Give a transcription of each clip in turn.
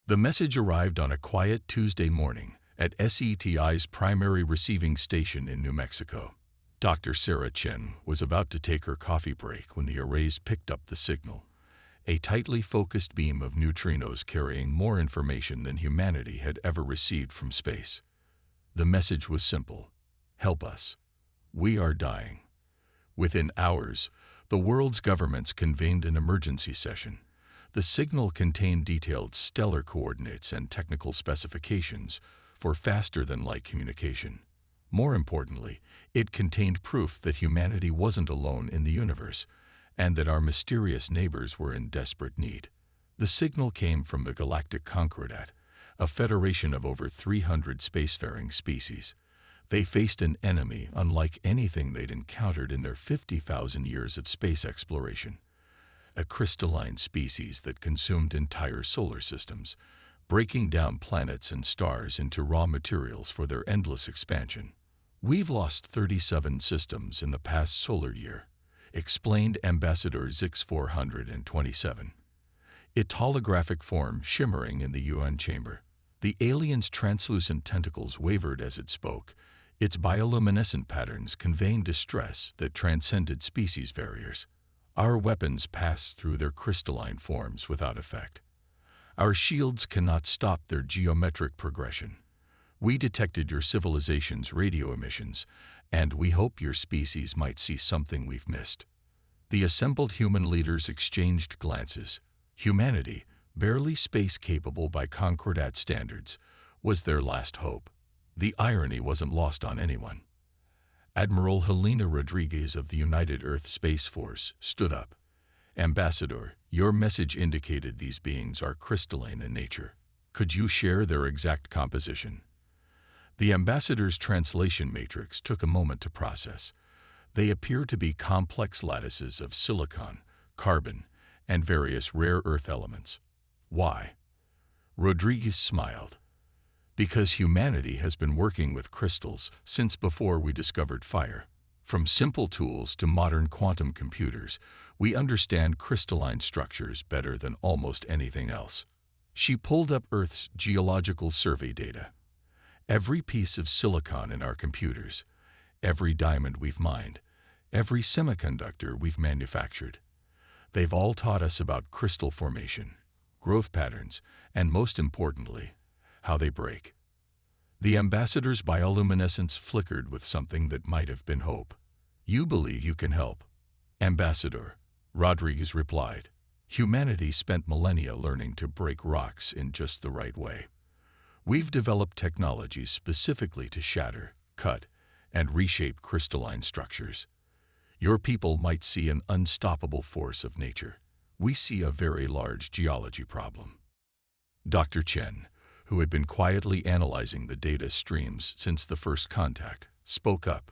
The message arrived on a quiet Tuesday morning at SETI's primary receiving station in New Mexico. Dr. Sarah Chen was about to take her coffee break when the arrays picked up the signal, a tightly focused beam of neutrinos carrying more information than humanity had ever received from space. The message was simple: help us. We are dying. Within hours, the world's governments convened an emergency session. The signal contained detailed stellar coordinates and technical specifications for faster-than-light communication. More importantly, it contained proof that humanity wasn't alone in the universe, and that our mysterious neighbors were in desperate need. The signal came from the Galactic Concordat, a federation of over 300 spacefaring species. They faced an enemy unlike anything they'd encountered in their 50,000 years of space exploration. A crystalline species that consumed entire solar systems, breaking down planets and stars into raw materials for their endless expansion. "We've lost 37 systems in the past solar year," explained Ambassador Zix 427, its holographic form shimmering in the UN chamber. The alien's translucent tentacles wavered as it spoke, its bioluminescent patterns conveying distress that transcended species barriers. "Our weapons pass through their crystalline forms without effect. Our shields cannot stop their geometric progression. We detected your civilization's radio emissions, and we hope your species might see something we've missed." The assembled human leaders exchanged glances. Humanity, barely space-capable by Concordat standards, was their last hope. The irony wasn't lost on anyone. Admiral Helena Rodriguez of the United Earth Space Force stood up. "Ambassador, your message indicated these beings are crystalline in nature. Could you share their exact composition?" The ambassador's translation matrix took a moment to process. They appear to be complex lattices of silicon, carbon, and various rare earth elements. "Why?" Rodriguez smiled. "Because humanity has been working with crystals since before we discovered fire. From simple tools to modern quantum computers, we understand crystalline structures better than almost anything else." She pulled up Earth's geological survey data. "Every piece of silicon in our computers, every diamond we've mined, every semiconductor we've manufactured. They've all taught us about crystal formation, growth patterns, and most importantly, how they break." The ambassador's bioluminescence flickered with something that might have been hope. "You believe you can help?" "Ambassador," Rodriguez replied, "humanity spent millennia learning to break rocks in just the right way. We've developed technologies specifically to shatter, cut, and reshape crystalline structures. Your people might see an unstoppable force of nature. We see a very large geology problem." Dr. Chen, who had been quietly analyzing the data streams since the first contact, spoke up.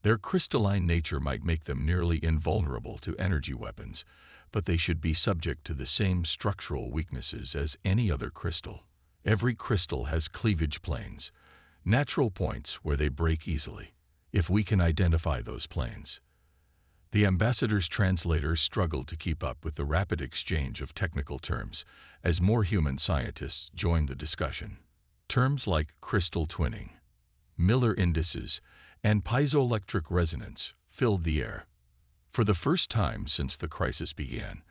"Their crystalline nature might make them nearly invulnerable to energy weapons, but they should be subject to the same structural weaknesses as any other crystal. Every crystal has cleavage planes, natural points where they break easily. If we can identify those planes." The ambassador's translator struggled to keep up with the rapid exchange of technical terms as more human scientists joined the discussion. Terms like crystal twinning, Miller indices, and piezoelectric resonance filled the air. For the first time since the crisis began,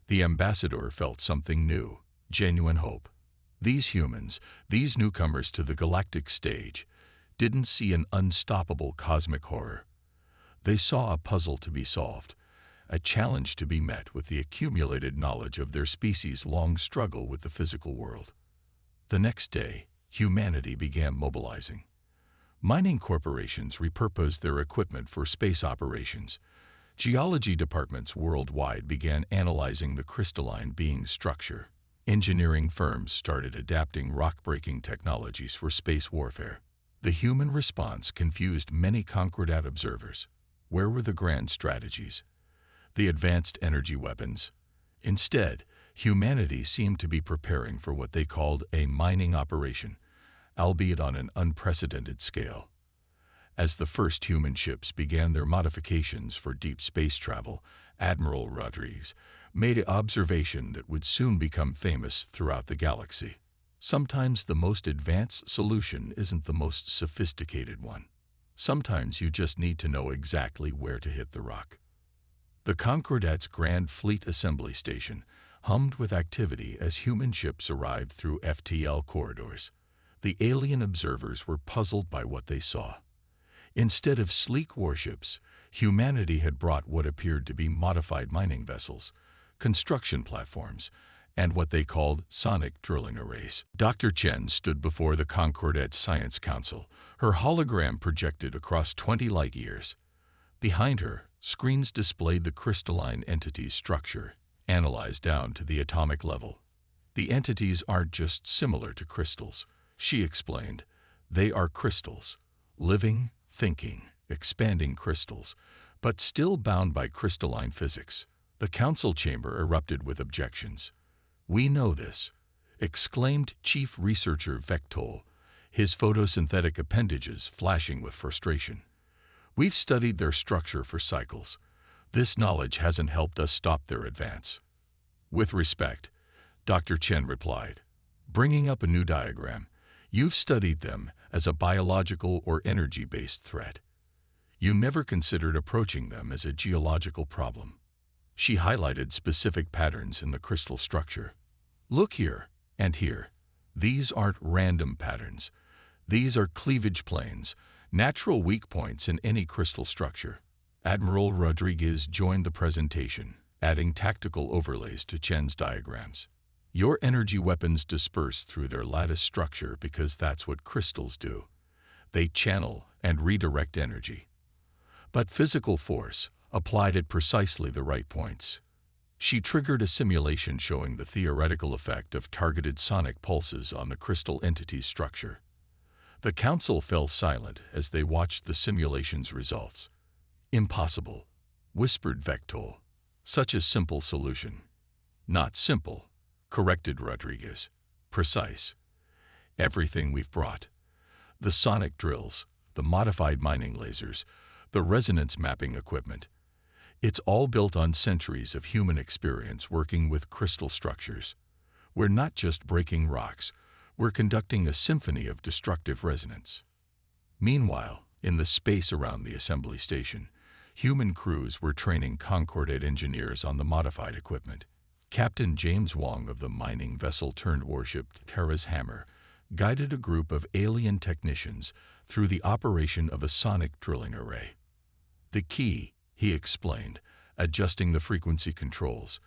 the ambassador felt something new, genuine hope. These humans, these newcomers to the galactic stage, didn't see an unstoppable cosmic horror. They saw a puzzle to be solved, a challenge to be met with the accumulated knowledge of their species' long struggle with the physical world. The next day, humanity began mobilizing. Mining corporations repurposed their equipment for space operations. Geology departments worldwide began analyzing the crystalline being's structure. Engineering firms started adapting rock-breaking technologies for space warfare. The human response confused many Concordat observers. Where were the grand strategies, the advanced energy weapons? Instead, humanity seemed to be preparing for what they called a mining operation, albeit on an unprecedented scale. As the first human ships began their modifications for deep space travel, Admiral Rodriguez made an observation that would soon become famous throughout the galaxy. Sometimes the most advanced solution isn't the most sophisticated one. Sometimes you just need to know exactly where to hit the rock. The Concordat's Grand Fleet Assembly Station hummed with activity as human ships arrived through FTL corridors. The alien observers were puzzled by what they saw. Instead of sleek warships, humanity had brought what appeared to be modified mining vessels, construction platforms, and what they called sonic drilling arrays. Dr. Chen stood before the Concordat Science Council, her hologram projected across 20 light-years. Behind her, screens displayed the crystalline entity's structure, analyzed down to the atomic level. The entities aren't just similar to crystals, she explained. They are crystals, living, thinking, expanding crystals, but still bound by crystalline physics. The council chamber erupted with objections. "We know this," exclaimed Chief Researcher Vectol, his photosynthetic appendages flashing with frustration. "We've studied their structure for cycles. This knowledge hasn't helped us stop their advance." "With respect," Dr. Chen replied, bringing up a new diagram, "you've studied them as a biological or energy-based threat. You never considered approaching them as a geological problem." She highlighted specific patterns in the crystal structure. "Look here and here. These aren't random patterns. These are cleavage planes, natural weak points in any crystal structure." Admiral Rodriguez joined the presentation, adding tactical overlays to Chen's diagrams. "Your energy weapons disperse through their lattice structure because that's what crystals do. They channel and redirect energy. But physical force, applied at precisely the right points." She triggered a simulation showing the theoretical effect of targeted sonic pulses on the crystal entity's structure. The council fell silent as they watched the simulation's results. "Impossible," whispered Vectol. "Such a simple solution." "Not simple," corrected Rodriguez. "Precise. Everything we've brought. The sonic drills, the modified mining lasers, the resonance mapping equipment. It's all built on centuries of human experience working with crystal structures. We're not just breaking rocks, we're conducting a symphony of destructive resonance." Meanwhile, in the space around the assembly station, human crews were training Concordat engineers on the modified equipment. Captain James Wong of the mining vessel-turned-warship Terra's Hammer guided a group of alien technicians through the operation of a sonic drilling array. "The key," he explained, adjusting the frequency controls,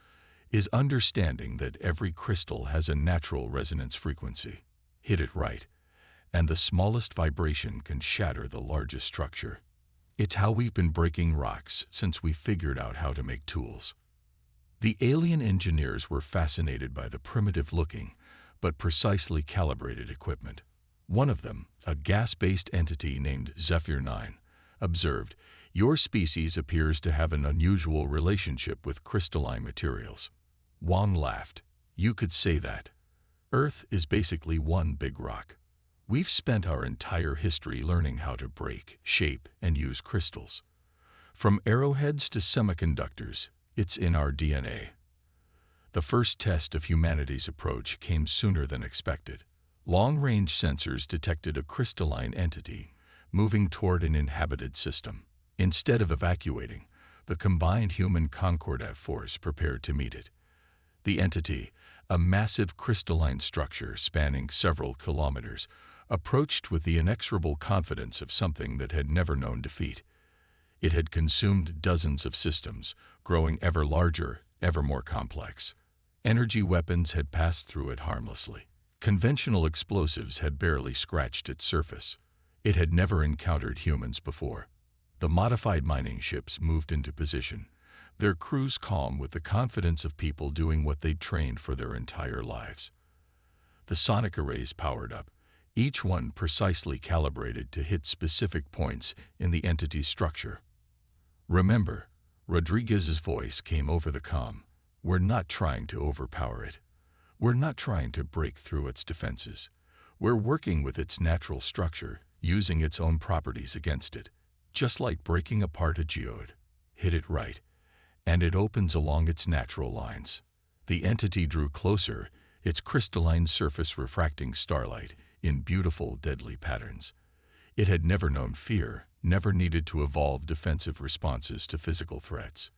"is understanding that every crystal has a natural resonance frequency. Hit it right, and the smallest vibration can shatter the largest structure. It's how we've been breaking rocks since we figured out how to make tools." The alien engineers were fascinated by the primitive-looking, but precisely calibrated equipment. One of them, a gas-based entity named Zephyr 9, observed, "Your species appears to have an unusual relationship with crystalline materials." Wong laughed. "You could say that. Earth is basically one big rock. We've spent our entire history learning how to break, shape, and use crystals. From arrowheads to semiconductors, it's in our DNA." The first test of humanity's approach came sooner than expected. Long-range sensors detected a crystalline entity moving toward an inhabited system. Instead of evacuating, the combined human Concordat force prepared to meet it. The entity, a massive crystalline structure spanning several kilometers, approached with the inexorable confidence of something that had never known defeat. It had consumed dozens of systems, growing ever larger, ever more complex. Energy weapons had passed through it harmlessly. Conventional explosives had barely scratched its surface. It had never encountered humans before. The modified mining ships moved into position, their crews calm with the confidence of people doing what they'd trained for their entire lives. The sonic arrays powered up, each one precisely calibrated to hit specific points in the entity's structure. "Remember," Rodriguez's voice came over the comm, "we're not trying to overpower it. We're not trying to break through its defenses. We're working with its natural structure, using its own properties against it. Just like breaking apart a geode. Hit it right, and it opens along its natural lines." The entity drew closer, its crystalline surface refracting starlight in beautiful, deadly patterns. It had never known fear, never needed to evolve defensive responses to physical threats.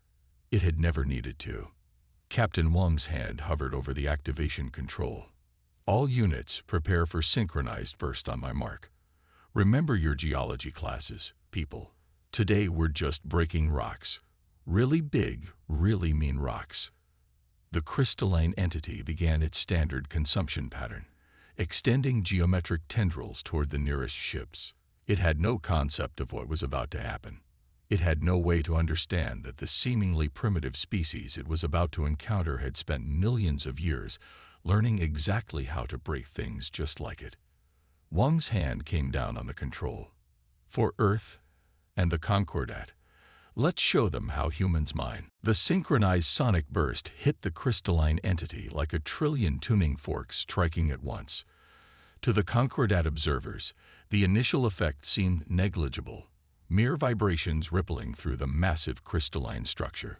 It had never needed to. Captain Wang's hand hovered over the activation control. All units, prepare for synchronized burst on my mark. Remember your geology classes, people. Today we're just breaking rocks. Really big, really mean rocks. The crystalline entity began its standard consumption pattern, extending geometric tendrils toward the nearest ships. It had no concept of what was about to happen. It had no way to understand that the seemingly primitive species it was about to encounter had spent millions of years learning exactly how to break things just like it. Wang's hand came down on the control. For Earth and the Concordat, let's show them how humans mine. The synchronized sonic burst hit the crystalline entity like a trillion tuning forks striking at once. To the Concordat observers, the initial effect seemed negligible, mere vibrations rippling through the massive crystalline structure.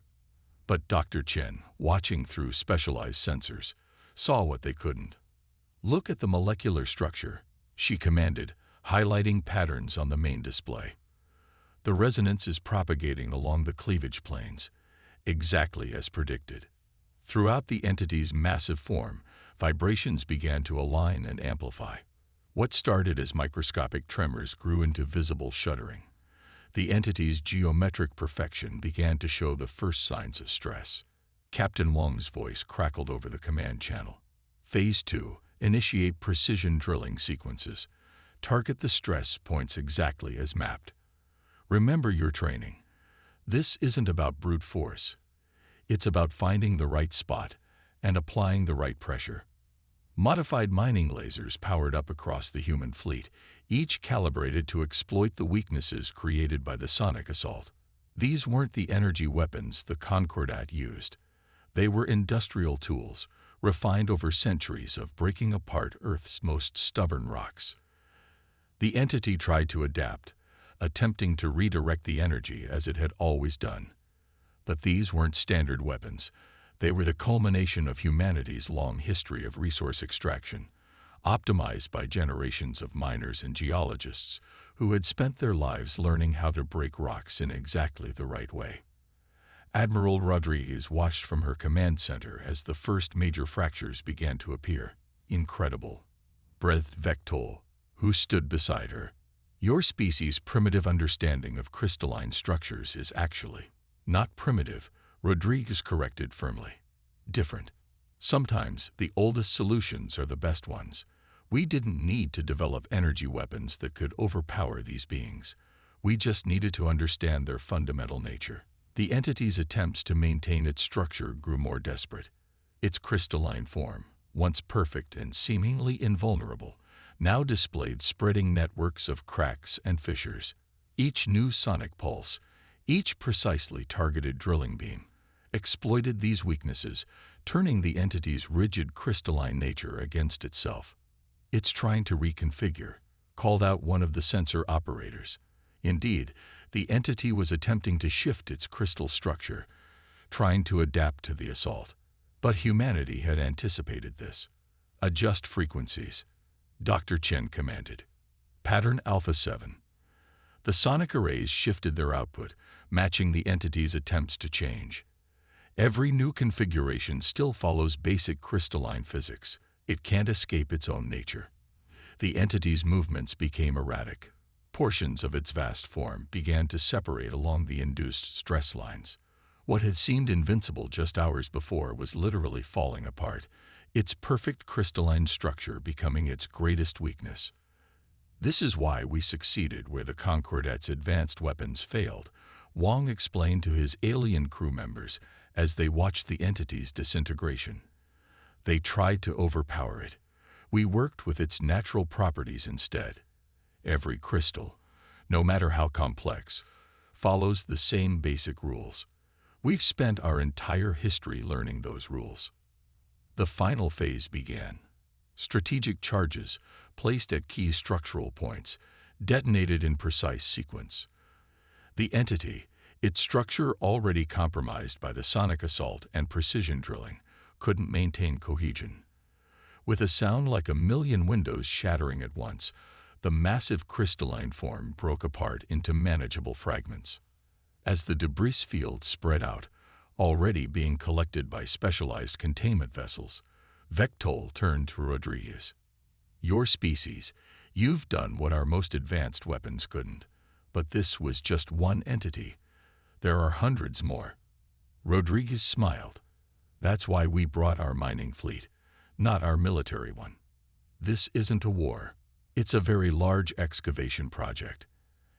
But Dr. Chen, watching through specialized sensors, saw what they couldn't. Look at the molecular structure, she commanded, highlighting patterns on the main display. The resonance is propagating along the cleavage planes, exactly as predicted. Throughout the entity's massive form, vibrations began to align and amplify. What started as microscopic tremors grew into visible shuddering. The entity's geometric perfection began to show the first signs of stress. Captain Wang's voice crackled over the command channel. Phase 2. Initiate precision drilling sequences. Target the stress points exactly as mapped. Remember your training. This isn't about brute force. It's about finding the right spot and applying the right pressure. Modified mining lasers powered up across the human fleet, each calibrated to exploit the weaknesses created by the sonic assault. These weren't the energy weapons the Concordat used. They were industrial tools, refined over centuries of breaking apart Earth's most stubborn rocks. The entity tried to adapt, attempting to redirect the energy as it had always done. But these weren't standard weapons. They were the culmination of humanity's long history of resource extraction, optimized by generations of miners and geologists who had spent their lives learning how to break rocks in exactly the right way. Admiral Rodriguez watched from her command center as the first major fractures began to appear. Incredible, breathed Vectol, who stood beside her. Your species' primitive understanding of crystalline structures is actually not primitive, Rodriguez corrected firmly. Different. Sometimes the oldest solutions are the best ones. We didn't need to develop energy weapons that could overpower these beings. We just needed to understand their fundamental nature. The entity's attempts to maintain its structure grew more desperate. Its crystalline form, once perfect and seemingly invulnerable, now displayed spreading networks of cracks and fissures. Each new sonic pulse, each precisely targeted drilling beam, exploited these weaknesses, turning the entity's rigid crystalline nature against itself. It's trying to reconfigure, called out one of the sensor operators. Indeed, the entity was attempting to shift its crystal structure, trying to adapt to the assault. But humanity had anticipated this. Adjust frequencies, Dr. Chen commanded. Pattern Alpha 7. The sonic arrays shifted their output, matching the entity's attempts to change. Every new configuration still follows basic crystalline physics. It can't escape its own nature. The entity's movements became erratic. Portions of its vast form began to separate along the induced stress lines. What had seemed invincible just hours before was literally falling apart, its perfect crystalline structure becoming its greatest weakness. This is why we succeeded where the Concordat's advanced weapons failed, Wang explained to his alien crew members as they watched the entity's disintegration. They tried to overpower it. We worked with its natural properties instead. Every crystal, no matter how complex, follows the same basic rules. We've spent our entire history learning those rules. The final phase began. Strategic charges, placed at key structural points, detonated in precise sequence. The entity, its structure already compromised by the sonic assault and precision drilling, couldn't maintain cohesion. With a sound like a million windows shattering at once, the massive crystalline form broke apart into manageable fragments. As the debris field spread out, already being collected by specialized containment vessels, Vectol turned to Rodriguez. "Your species, you've done what our most advanced weapons couldn't. But this was just one entity. There are hundreds more." Rodriguez smiled. "That's why we brought our mining fleet, not our military one. This isn't a war. It's a very large excavation project.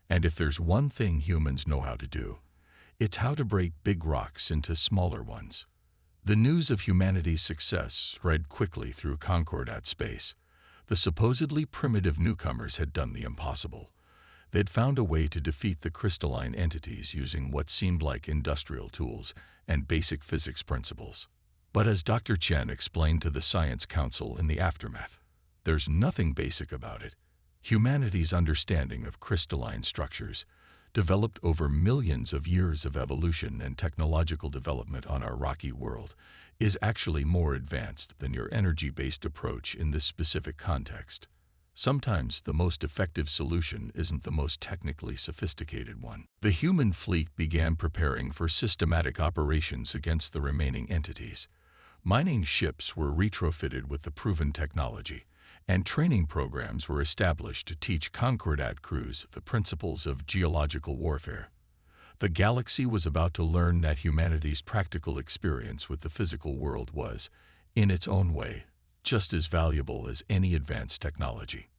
And if there's one thing humans know how to do, it's how to break big rocks into smaller ones." The news of humanity's success spread quickly through Concordat space. The supposedly primitive newcomers had done the impossible. They'd found a way to defeat the crystalline entities using what seemed like industrial tools and basic physics principles. But as Dr. Chen explained to the Science Council in the aftermath, there's nothing basic about it. Humanity's understanding of crystalline structures, developed over millions of years of evolution and technological development on our rocky world, is actually more advanced than your energy-based approach in this specific context. Sometimes the most effective solution isn't the most technically sophisticated one. The human fleet began preparing for systematic operations against the remaining entities. Mining ships were retrofitted with the proven technology, and training programs were established to teach Concordat crews the principles of geological warfare. The galaxy was about to learn that humanity's practical experience with the physical world was, in its own way, just as valuable as any advanced technology.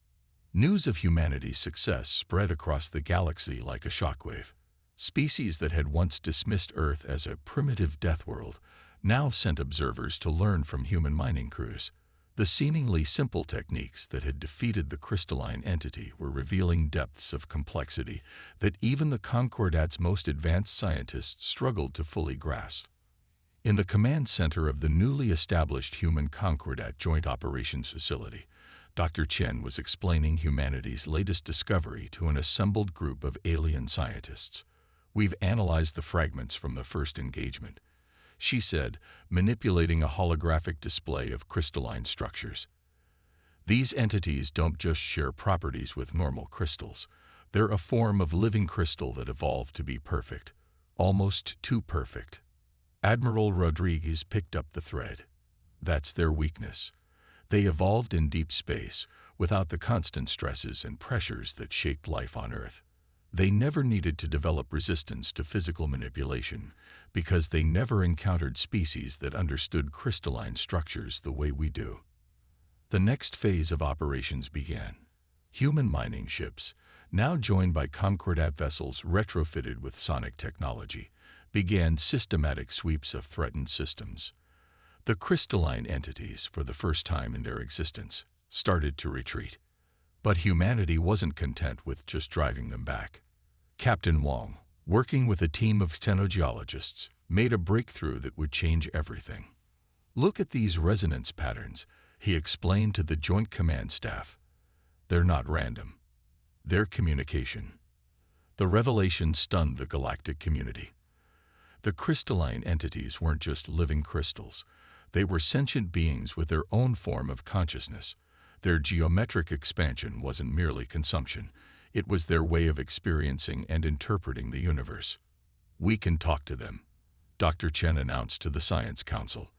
News of humanity's success spread across the galaxy like a shockwave. Species that had once dismissed Earth as a primitive death world now sent observers to learn from human mining crews. The seemingly simple techniques that had defeated the crystalline entity were revealing depths of complexity that even the Concordat's most advanced scientists struggled to fully grasp. In the command center of the newly established Human Concordat Joint Operations Facility, Dr. Chen was explaining humanity's latest discovery to an assembled group of alien scientists. "We've analyzed the fragments from the first engagement," she said, manipulating a holographic display of crystalline structures. "These entities don't just share properties with normal crystals. They're a form of living crystal that evolved to be perfect, almost too perfect." Admiral Rodriguez picked up the thread. "That's their weakness. They evolved in deep space, without the constant stresses and pressures that shaped life on Earth. They never needed to develop resistance to physical manipulation, because they never encountered species that understood crystalline structures the way we do." The next phase of operations began. Human mining ships, now joined by Concordat vessels retrofitted with sonic technology, began systematic sweeps of threatened systems. The crystalline entities, for the first time in their existence, started to retreat. But humanity wasn't content with just driving them back. Captain Wong, working with a team of xenogeologists, made a breakthrough that would change everything. "Look at these resonance patterns," he explained to the Joint Command Staff. "They're not random. They're communication." The revelation stunned the galactic community. The crystalline entities weren't just living crystals. They were sentient beings with their own form of consciousness. Their geometric expansion wasn't merely consumption. It was their way of experiencing and interpreting the universe. "We can talk to them," Dr. Chen announced to the Science Council.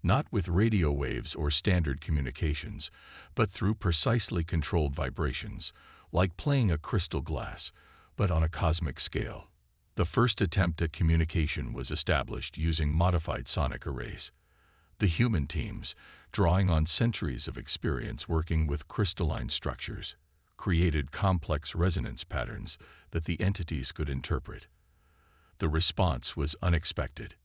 "Not with radio waves or standard communications, but through precisely controlled vibrations, like playing a crystal glass, but on a cosmic scale." The first attempt at communication was established using modified sonic arrays. The human teams, drawing on centuries of experience working with crystalline structures, created complex resonance patterns that the entities could interpret. The response was unexpected.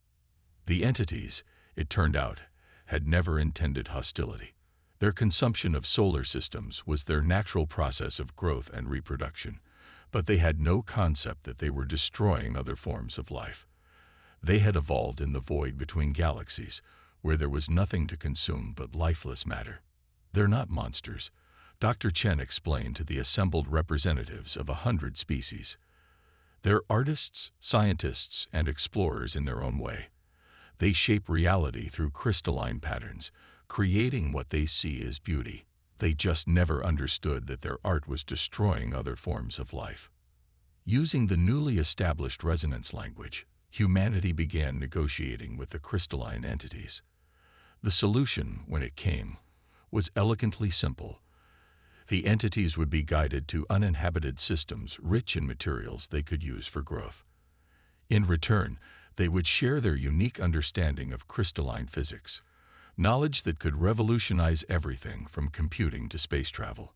The entities, it turned out, had never intended hostility. Their consumption of solar systems was their natural process of growth and reproduction, but they had no concept that they were destroying other forms of life. They had evolved in the void between galaxies, where there was nothing to consume but lifeless matter. "They're not monsters," Dr. Chen explained to the assembled representatives of 100 species. "They're artists, scientists, and explorers in their own way. They shape reality through crystalline patterns, creating what they see as beauty. They just never understood that their art was destroying other forms of life. Using the newly established resonance language, humanity began negotiating with the crystalline entities. The solution, when it came, was elegantly simple. The entities would be guided to uninhabited systems rich in materials they could use for growth. In return, they would share their unique understanding of crystalline physics, knowledge that could revolutionize everything from computing to space travel.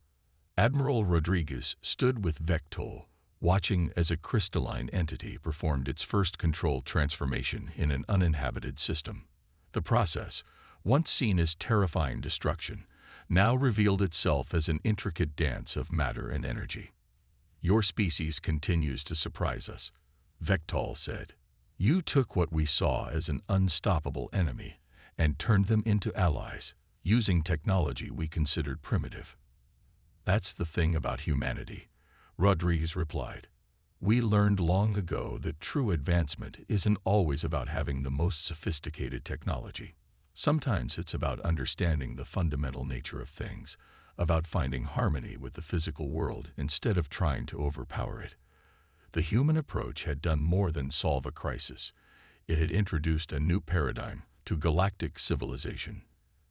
Admiral Rodriguez stood with Vectol, watching as a crystalline entity performed its first controlled transformation in an uninhabited system. The process, once seen as terrifying destruction, now revealed itself as an intricate dance of matter and energy. "Your species continues to surprise us," Vectol said. "You took what we saw as an unstoppable enemy and turned them into allies, using technology we considered primitive." "That's the thing about humanity," Rodriguez replied. "We learned long ago that true advancement isn't always about having the most sophisticated technology. Sometimes it's about understanding the fundamental nature of things, about finding harmony with the physical world instead of trying to overpower it." The human approach had done more than solve a crisis. It had introduced a new paradigm to galactic civilization.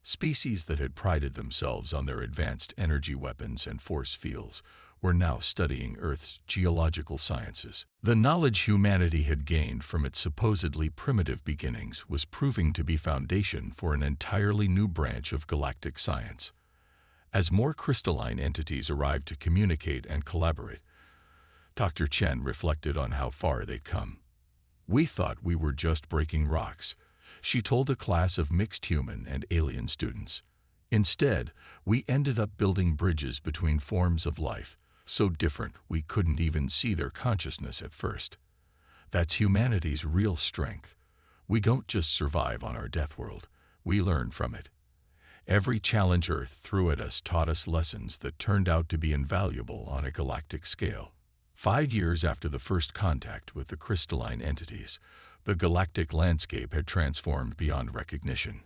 Species that had prided themselves on their advanced energy weapons and force fields were now studying Earth's geological sciences. The knowledge humanity had gained from its supposedly primitive beginnings was proving to be foundation for an entirely new branch of galactic science. As more crystalline entities arrived to communicate and collaborate, Dr. Chen reflected on how far they'd come. "We thought we were just breaking rocks," she told a class of mixed human and alien students. "Instead, we ended up building bridges between forms of life, so different we couldn't even see their consciousness at first. That's humanity's real strength. We don't just survive on our death world, we learn from it. Every challenge Earth threw at us taught us lessons that turned out to be invaluable on a galactic scale." 5 years after the first contact with the crystalline entities, the galactic landscape had transformed beyond recognition.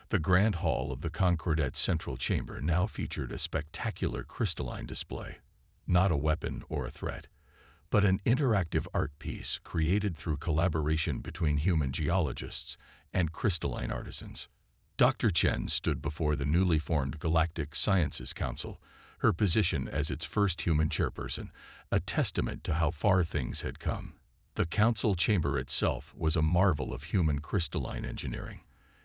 The Grand Hall of the Concordet's central chamber now featured a spectacular crystalline display, not a weapon or a threat, but an interactive art piece created through collaboration between human geologists and crystalline artisans. Dr. Chen stood before the newly formed Galactic Sciences Council, her position as its first human chairperson, a testament to how far things had come. The council chamber itself was a marvel of human crystalline engineering,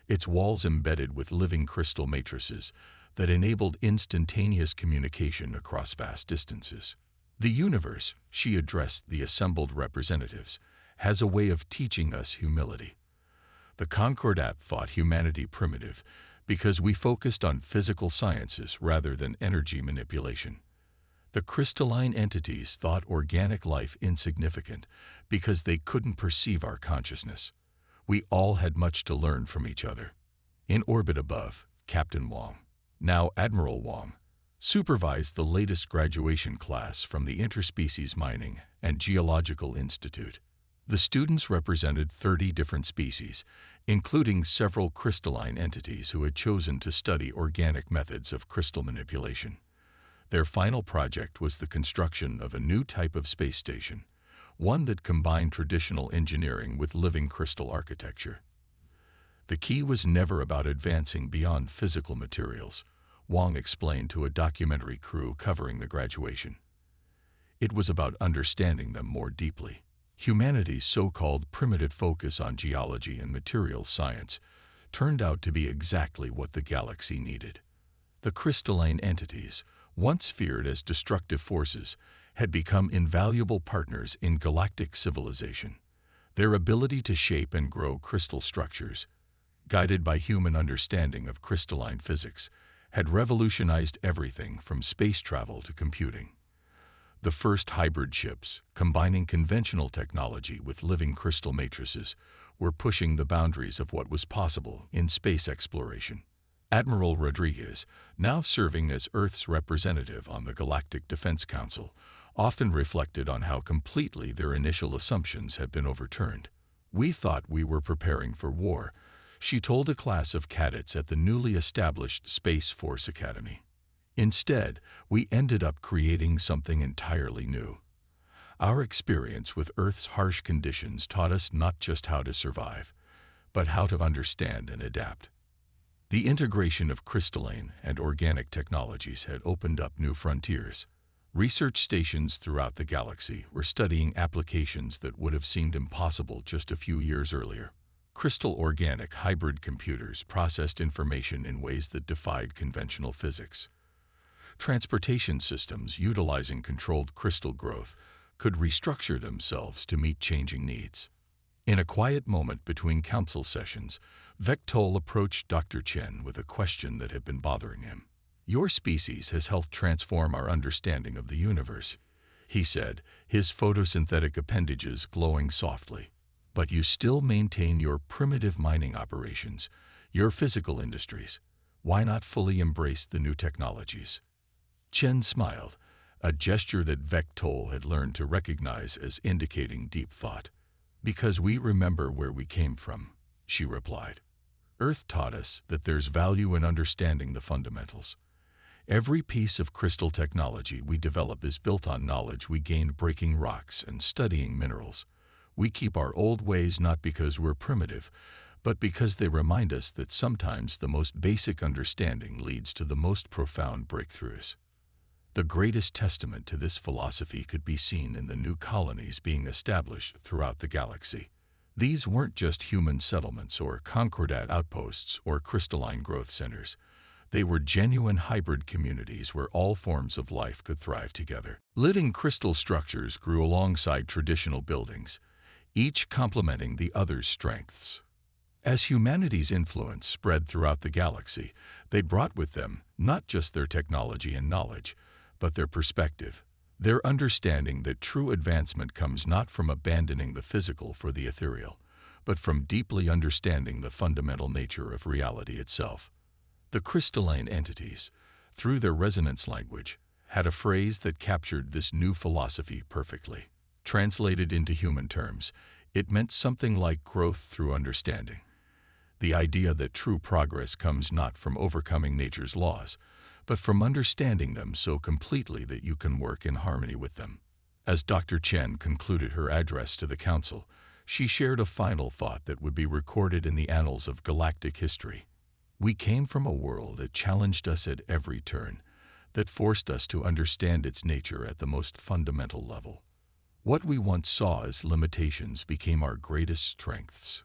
its walls embedded with living crystal matrices that enabled instantaneous communication across vast distances. "The universe," she addressed the assembled representatives, "has a way of teaching us humility. The Concordat thought humanity primitive because we focused on physical sciences rather than energy manipulation. The crystalline entities thought organic life insignificant because they couldn't perceive our consciousness. We all had much to learn from each other." In orbit above, Captain Wang, now Admiral Wang, supervised the latest graduation class from the Interspecies Mining and Geological Institute. The students represented 30 different species, including several crystalline entities who had chosen to study organic methods of crystal manipulation. Their final project was the construction of a new type of space station, one that combined traditional engineering with living crystal architecture. "The key was never about advancing beyond physical materials," Wang explained to a documentary crew covering the graduation. "It was about understanding them more deeply." Humanity's so-called primitive focus on geology and materials science turned out to be exactly what the galaxy needed. The crystalline entities, once feared as destructive forces, had become invaluable partners in galactic civilization. Their ability to shape and grow crystal structures, guided by human understanding of crystalline physics, had revolutionized everything from space travel to computing. The first hybrid ships, combining conventional technology with living crystal matrices, were pushing the boundaries of what was possible in space exploration. Admiral Rodriguez, now serving as Earth's representative on the Galactic Defense Council, often reflected on how completely their initial assumptions had been overturned. "We thought we were preparing for war," she told a class of cadets at the newly established Space Force Academy. Instead, we ended up creating something entirely new. Our experience with Earth's harsh conditions taught us not just how to survive, but how to understand and adapt. The integration of crystalline and organic technologies had opened up new frontiers. Research stations throughout the galaxy were studying applications that would have seemed impossible just a few years earlier. Crystal-organic hybrid computers processed information in ways that defied conventional physics. Transportation systems utilizing controlled crystal growth could restructure themselves to meet changing needs. In a quiet moment between council sessions, Vectol approached Dr. Chen with a question that had been bothering him. "Your species has helped transform our understanding of the universe," he said, his photosynthetic appendages glowing softly. "But you still maintain your primitive mining operations, your physical industries. Why not fully embrace the new technologies?" Chen smiled, a gesture that Vectol had learned to recognize as indicating deep thought. "Because we remember where we came from," she replied. "Earth taught us that there's value in understanding the fundamentals. Every piece of crystal technology we develop is built on knowledge we gained breaking rocks and studying minerals. We keep our old ways not because we're primitive, but because they remind us that sometimes the most basic understanding leads to the most profound breakthroughs." The greatest testament to this philosophy could be seen in the new colonies being established throughout the galaxy. These weren't just human settlements or concordat outposts or crystalline growth centers. They were genuine hybrid communities where all forms of life could thrive together. Living crystal structures grew alongside traditional buildings, each complementing the other's strengths. As humanity's influence spread throughout the galaxy, they brought with them not just their technology and knowledge, but their perspective, their understanding that true advancement comes not from abandoning the physical for the ethereal, but from deeply understanding the fundamental nature of reality itself. The crystalline entities, through their resonance language, had a phrase that captured this new philosophy perfectly. Translated into human terms, it meant something like growth through understanding. The idea that true progress comes not from overcoming nature's laws, but from understanding them so completely that you can work in harmony with them. As Dr. Chen concluded her address to the council, she shared a final thought that would be recorded in the annals of galactic history. "We came from a world that challenged us at every turn, that forced us to understand its nature at the most fundamental level. What we once saw as limitations became our greatest strengths.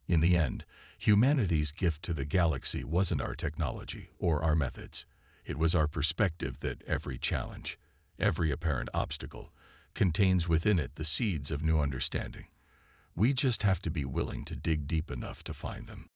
In the end, humanity's gift to the galaxy wasn't our technology or our methods. It was our perspective that every challenge, every apparent obstacle, contains within it the seeds of new understanding. We just have to be willing to dig deep enough to find them."